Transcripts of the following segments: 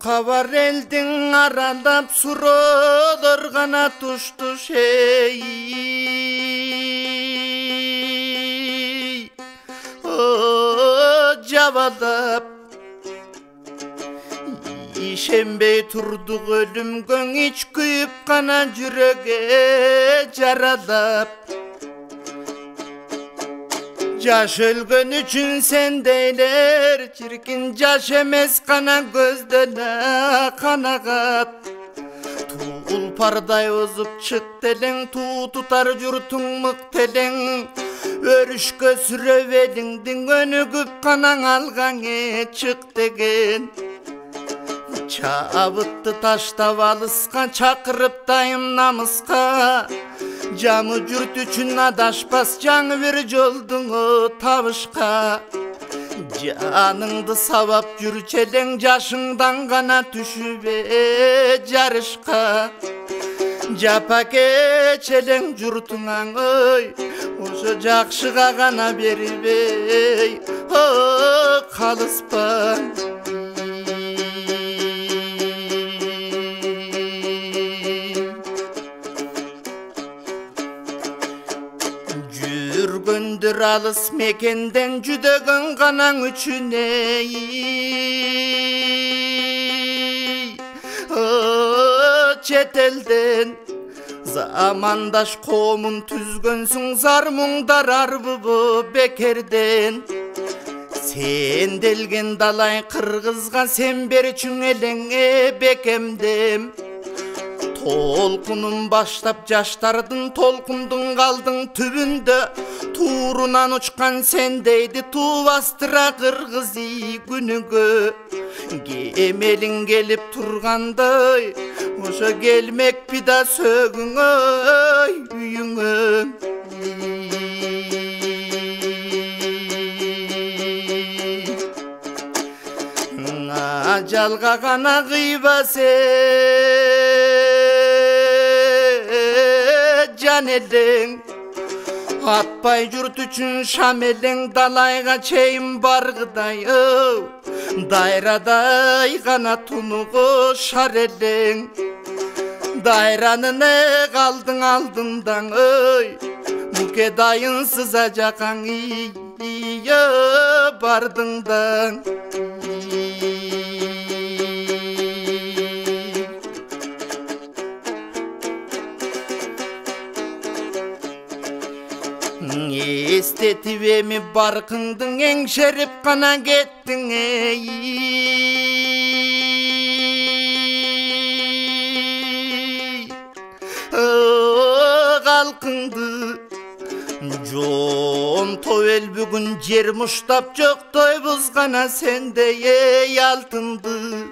Kavar elдің аралап суролор ғана тұшты шей. Жабалап ишенбей тұрдық өлімгің іч күйіп қана жүрегі жаралап. Жаш өлгөн үчүн сендейлер чиркин жаш эмес кана көздөнө канагат. Тулпардай озуп чык делең, туу тутар журтуң мык делең. Өрүшкө сүрөп элиңдин өнүгүп канаң алгаң чык деген. Чабытты таштап алыска чакырып дайым намыска. Жамы жұрт үшін адашпас жаңы бір жолдың табышқа. Жаныңды сабап жүрчелең, жашыңдан ғана түшүбе жарышқа. Жапа кечелең жұртыңаң ой, ошо жакшыга ғана бербей калыспан. Жүргөндөр алыс мекенден жүдөгөн канаң үчүн чет элден замандаш коомун түзгөнсүң, зар муңдар арбыбы бекерден. Сен делген далай кыргызга сен берчүң элеңе бекемдем. Толкунун баштап жаштардын толкундун калдың түбүндө. Туурунан учкан сендейди туубастыра кыргыз күнүгө. Кемелиң келип тургандай, ошо келмекпи да сөгүң үйүңө. Ажалга гана кыйба жан элең, атпай журт үчүн шам элең, далайга чейин баргыдай дайрадай гана тунугу шар элең. Дайранын калдың алдындан муке дайынсыз ажакаң бардыңдан. Эстетип эми баркыңдың эңшерип кана кеттиң калкыңды. Жонто эл бүгүн жер муштап жоктой бузгана сендей алтынды.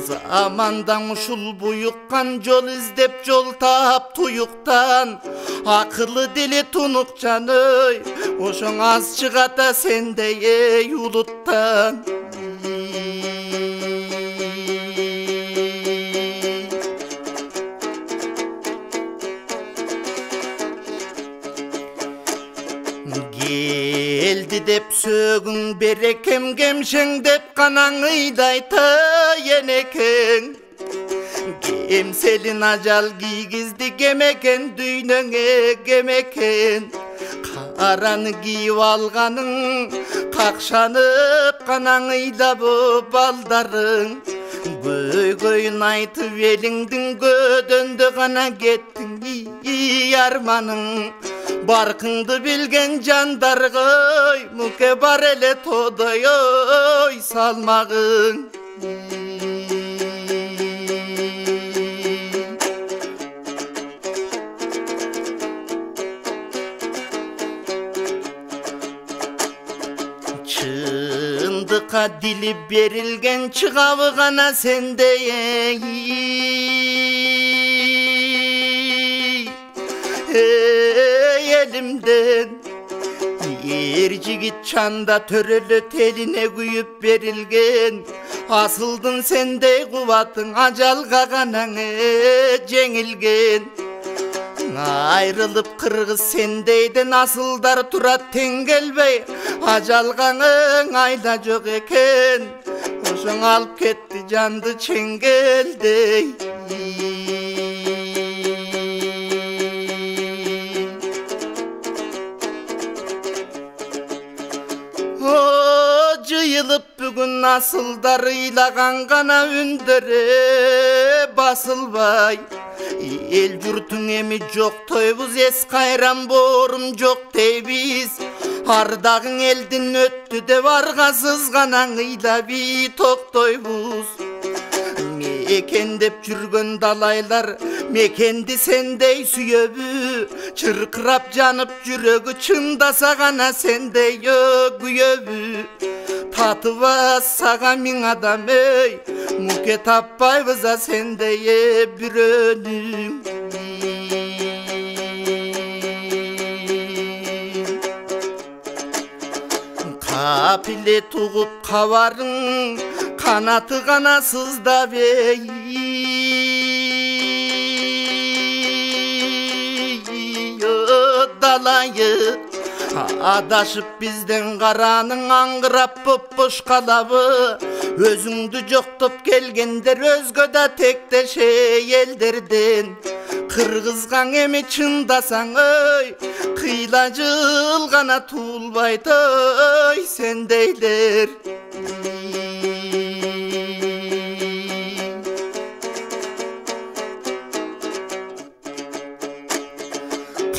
Замандан ушул буюккан жол издеп жол таап туюктан. Акылы дили тунук жан ошоң аз чыгата сендей улуттан. Келди деп сөгүң берекем, кемшең деп канаң ыйдайта енекең. Кемселин ажал кийгизди кемекен, дүйнөңө кемекен. Караны кийип алганың, какшанып канаң ыйдабы балдарың. Көйгөйүн айтып элиңдин көдөндө гана кеттиң арманың. Баркыңды билген жандарга муке бар эле тодой салмагың. Чындыкка дили берилген чыгабы гана сендей elimden. Ер жигит чанда төрөлө телине күйүп берилген. Асылдын сендей кубатың ажалга канаң жеңилген. Айрылып кыргыз сендейден асылдар турат тең келбей. Ажалгаң айда жок экен. ошоң алып кетти жанды чеңгелдей. Жыйылып бүгүн асылдар ыйлаган гана үндөре басылбай. Эл журтуң эми жок тойбуз, эс кайран боорум жок дейбиз. Ардагың элдин өттү деп аргасыз гана ыйлаби токтойбуз. Мекендеп жүргөн далайлар мекенди сендей сүйөбү, чыркырап жанып жүрөгү чындаса гана сендей күйөбү. Татыба сага миң адам эй, муке таппайбыз а сендей бирөөнү. Капиле тугуп кабарың, канаты гана сыздап эй. Далайы адашып бизден караның, аңгырап бош калабы. Өзүңдү жоктоп келгендер өзгө да тектеше элдерден. Кыргызгаң эми чындасаң ой, кыйла жыл гана туулбайт ой сендейлер.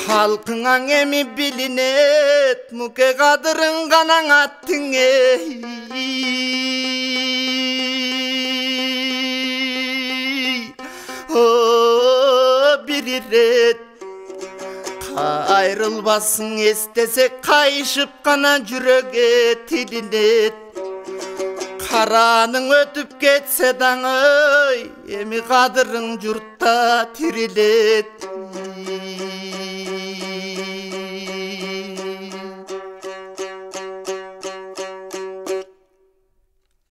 Халкыңаң эми билинет, муке кадырың канаң аттың эй. Бир ирет кайрылбасын эстесек, кайышып кана жүрөккө тилинет. Караның өтүп кетсе даң ой, эми кадырың журтта тирилет.